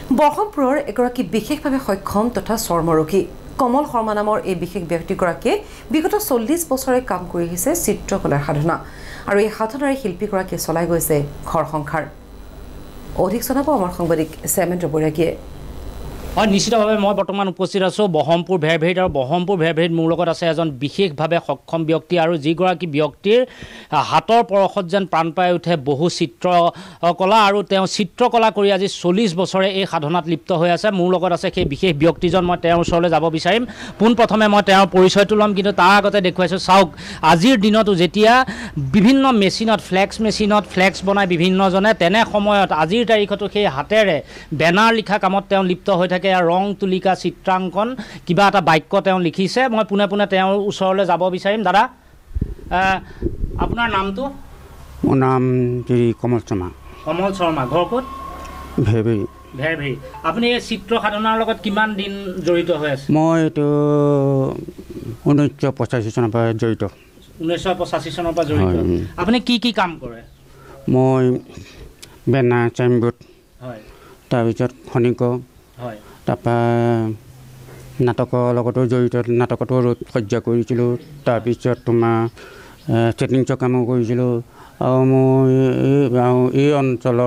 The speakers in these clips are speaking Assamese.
বৰহমপুৰৰ এগৰাকী বিশেষভাৱে সক্ষম তথা চৰ্মৰোগী কমল শৰ্মা নামৰ এই বিশেষ ব্যক্তিগৰাকীয়ে বিগত 40 বছৰে কাম কৰি আহিছে চিত্ৰকলাৰ সাধনা আৰু এই সাধনাৰে শিল্পীগৰাকীয়ে চলাই গৈছে ঘৰ সংসাৰ। অধিক জনাব আমাৰ সাংবাদিক সেমেন্দ্ৰ বৰাগীয়ে। হয়, নিশ্চিতভাৱে মই বৰ্তমান উপস্থিত আছোঁ বহমপুৰ ভেৰভেৰিত আৰু বহমপুৰ ভেৰভেৰিত মোৰ লগত আছে এজন বিশেষভাৱে সক্ষম ব্যক্তি আৰু যিগৰাকী ব্যক্তিৰ হাতৰ পৰশত যেন প্ৰাণ পাই উঠে বহু চিত্ৰকলা আৰু তেওঁ চিত্ৰকলা কৰি আজি 40 বছৰে এই সাধনাত লিপ্ত হৈ আছে। মোৰ লগত আছে সেই বিশেষ ব্যক্তিজন, মই তেওঁৰ ওচৰলৈ যাব বিচাৰিম। পোনপ্ৰথমে মই তেওঁৰ পৰিচয়টো ল'ম, কিন্তু তাৰ আগতে দেখুৱাইছোঁ চাওক আজিৰ দিনতো যেতিয়া বিভিন্ন মেচিনত ফ্লেক্স বনাই বিভিন্নজনে, তেনে সময়ত আজিৰ তাৰিখতো সেই হাতেৰে বেনাৰ লিখা কামত তেওঁ লিপ্ত হৈ থাকে। ৰং তুলিকা চিত্ৰাংকন কিবা এটা বাক্য তেওঁ লিখিছে। মই পোনে পোনে তেওঁৰ ওচৰলৈ যাব বিচাৰিম। দাদা, আপোনাৰ নামটো? মোৰ নাম কমল শৰ্মা। কমল শৰ্মা, ঘৰ ক'ত? ভেৰভেৰি। আপুনি এই চিত্ৰ সাধনাৰ লগত কিমান দিন জড়িত হৈ আছে? মই এইটো 1985 চনৰ পৰা জড়িত। 1985 চনৰ পৰা জড়িত। আপুনি কি কি কাম কৰে? মই বেনাৰ চাইনবোৰ্ড, হয়, তাৰপিছত খনিক, হয়, তাৰপৰা নাটকৰ লগতো জড়িত, নাটকতো সজ্জা কৰিছিলোঁ। তাৰপিছত তোমাৰ ছেটিংছৰ কামো কৰিছিলোঁ। আৰু মই এই অঞ্চলৰ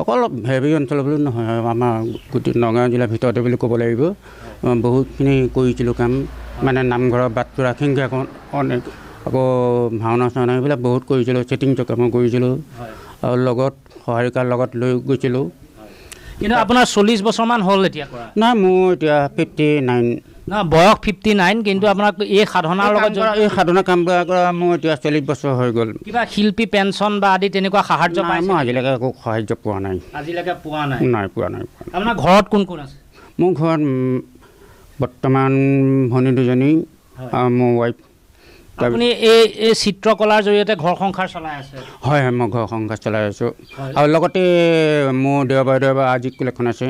অকল ভেৰভেৰি অঞ্চলৰ বুলি নহয়, আমাৰ গোটেই নগাঁও জিলাৰ ভিতৰতে বুলি ক'ব লাগিব, বহুতখিনি কৰিছিলোঁ কাম। মানে নামঘৰৰ বাটচ'ৰা সিংহাখন অনেক, আকৌ ভাওনা চাওনা এইবিলাক বহুত কৰিছিলোঁ। ছেটিংছৰ কামো কৰিছিলোঁ আৰু লগত সহাৰিকাৰ লগত লৈ গৈছিলোঁ। কিন্তু আপোনাৰ 40 বছৰমান হ'ল এতিয়া কৰা? নাই, মোৰ এতিয়া 59। বয়স 59, কিন্তু আপোনাক এই সাধনাৰ লগত এই সাধনা কাম কৰা মোৰ এতিয়া 40 বছৰ হৈ গ'ল। কিবা শিল্পী পেঞ্চন বা আদি তেনেকুৱা সাহায্য পাইছে? মই আজিলৈকে একো সাহায্য পোৱা নাই। আজিলৈকে পোৱা নাই? পোৱা নাই। আপোনাৰ ঘৰত কোন কোন আছে? মোৰ ঘৰত বৰ্তমান ভনী দুজনী আৰু মোৰ ৱাইফ। আপুনি এই চিত্ৰকলাৰ জৰিয়তে ঘৰ সংসাৰ চলাই আছে? হয়, মই ঘৰ সংসাৰ চলাই আছোঁ। আৰু লগতে মোৰ দেওবাৰে আজি স্কুল এখন আছে,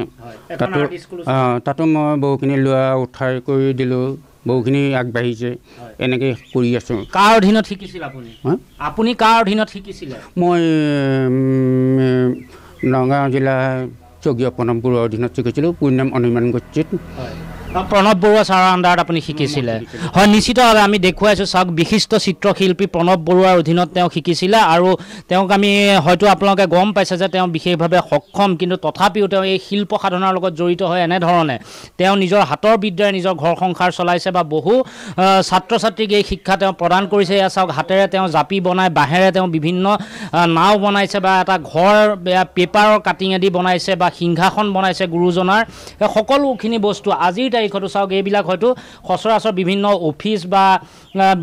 তাতো মই বহুখিনি লোৱা উঠাই কৰি দিলোঁ, বহুখিনি আগবাঢ়িছে, এনেকৈ কৰি আছোঁ। কাৰ অধীনত শিকিছিল আপুনি? আপুনি কাৰ অধীনত শিকিছিলে? মই নগাঁও জিলা স্বৰ্গীয় প্ৰণৱ বৰুৱাৰ অধীনত শিকিছিলোঁ, পূৰ্ণাম অনিৰ্বাণ গচ্ছিত। প্ৰণৱ বৰুৱা ছাৰৰ আণ্ডাৰত আপুনি শিকিছিলে? হয়, নিশ্চিতভাৱে আমি দেখুৱাইছোঁ চাওক, বিশিষ্ট চিত্ৰশিল্পী প্ৰণৱ বৰুৱাৰ অধীনত তেওঁ শিকিছিলে। আৰু তেওঁক আমি হয়তো আপোনালোকে গম পাইছে যে তেওঁ বিশেষভাৱে সক্ষম, কিন্তু তথাপিও তেওঁ এই শিল্প সাধনাৰ লগত জড়িত হৈ এনেধৰণে তেওঁ নিজৰ হাতৰ বিদ্যাৰে নিজৰ ঘৰ সংসাৰ চলাইছে বা বহু ছাত্ৰ ছাত্ৰীক এই শিক্ষা তেওঁ প্ৰদান কৰিছে। এয়া চাওক, হাতেৰে তেওঁ জাপি বনাই, বাঁহেৰে তেওঁ বিভিন্ন নাও বনাইছে বা এটা ঘৰ পেপাৰৰ কাটিং আদি বনাইছে বা সিংহাসন বনাইছে গুৰুজনাৰ। সকলোখিনি বস্তু আজিৰ তাৰিখতো চাওক, এইবিলাক হয়তো সচৰাচৰ বিভিন্ন অফিচ বা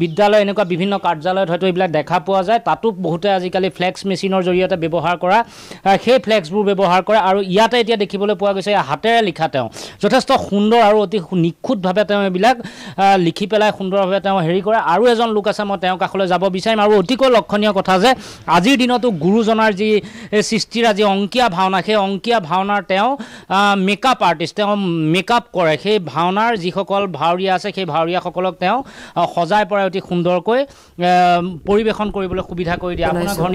বিদ্যালয় এনেকুৱা বিভিন্ন কাৰ্যালয়ত হয়তো এইবিলাক দেখা পোৱা যায়। তাতো বহুতে আজিকালি ফ্লেক্স মেচিনৰ জৰিয়তে ব্যৱহাৰ কৰা সেই ফ্লেক্সবোৰ ব্যৱহাৰ কৰে। আৰু ইয়াতে এতিয়া দেখিবলৈ পোৱা গৈছে হাতেৰে লিখা তেওঁ যথেষ্ট সুন্দৰ আৰু অতি নিখুঁতভাৱে তেওঁ এইবিলাক লিখি পেলাই সুন্দৰভাৱে তেওঁ হেৰি কৰে। আৰু এজন লোক আছে, মই তেওঁৰ কাষলৈ যাব বিচাৰিম। আৰু অতিকৈ লক্ষণীয় কথা যে আজিৰ দিনতো গুৰুজনাৰ যি সৃষ্টিৰ আজি অংকীয়া ভাওনা, সেই অংকীয়া ভাওনাৰ তেওঁ মেকআপ আৰ্টিষ্ট, তেওঁ মেকআপ কৰে। সেই ভাওনাৰ যিসকল ভাৱৰীয়া আছে সেই ভাৱৰীয়াসকলক তেওঁ সজাই পৰাই অতি সুন্দৰকৈ পৰিৱেশন কৰিবলৈ সুবিধা কৰি দিয়ে। আপোনাৰ ঘৰ